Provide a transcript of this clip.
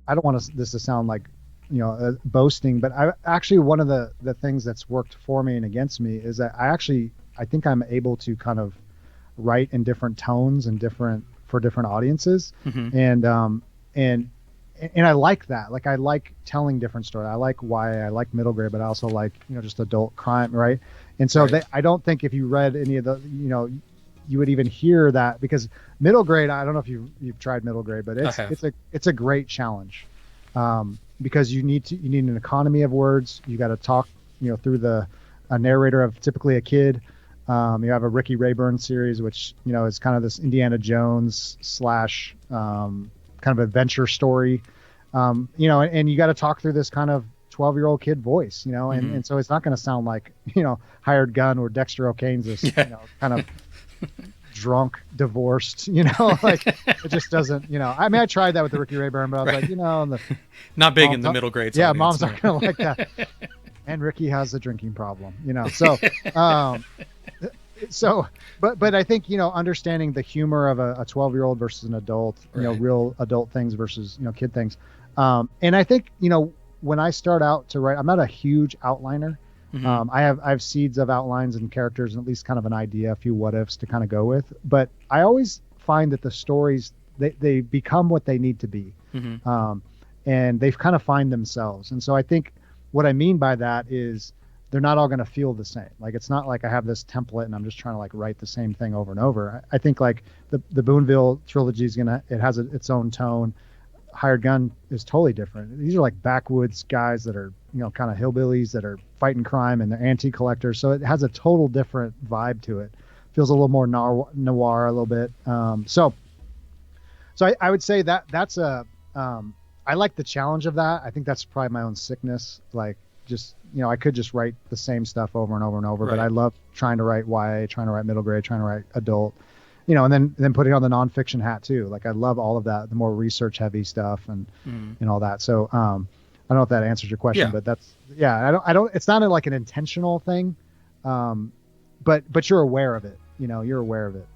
I don't want this to sound like, boasting, but I actually, one of the things that's worked for me and against me is that I think I'm able to kind of write in different tones and for different audiences. Hmm. And, and, and I like that. Like, I like telling different stories. I like YA, I like middle grade, but I also like, just adult crime. Right. And so Right. I don't think if you read any of the, you would even hear that, because middle grade, I don't know if you've tried middle grade, but I have. it's a great challenge. Because you need an economy of words. You got to talk, through a narrator of typically a kid. You have a Ricky Rayburn series, which, is kind of this Indiana Jones slash, kind of adventure story. And you got to talk through this kind of 12-year-old kid voice, Hmm. and so it's not going to sound like, Hired Gun or Dexter O'Kane's this, Yeah. kind of drunk, divorced, like, it just doesn't, I mean, I tried that with the Ricky Rayburn, but I was Right. like, the Not big in moms, the middle grades yeah, audience. moms No. aren't going to like that. And Ricky has a drinking problem, so, um, so, but I think, understanding the humor of a 12-year-old versus an adult, Right. real adult things versus, kid things. And I think, when I start out to write, I'm not a huge outliner. Hmm. I have seeds of outlines and characters and at least kind of an idea, a few what ifs to kind of go with. But I always find that the stories, they become what they need to be. Hmm. Um, and they've kind of find themselves. And so I think what I mean by that is they're not all going to feel the same. Like, it's not like I have this template and I'm just trying to like write the same thing over and over. I think like the Boonville trilogy is it has its own tone. Hired Gun is totally different. These are like backwoods guys that are, kind of hillbillies that are fighting crime, and they're antique collectors. So it has a total different vibe to it. Feels a little more noir a little bit. So I would say that I like the challenge of that. I think that's probably my own sickness. Like, just, I could just write the same stuff over and over and over, but I Right. love trying to write YA, trying to write middle grade, trying to write adult, and then putting on the nonfiction hat too. Like, I love all of that, the more research heavy stuff Hmm. and all that. So, I don't know if that answers your question, Yeah. but yeah, it's not like an intentional thing. Um, but you're aware of it, you're aware of it.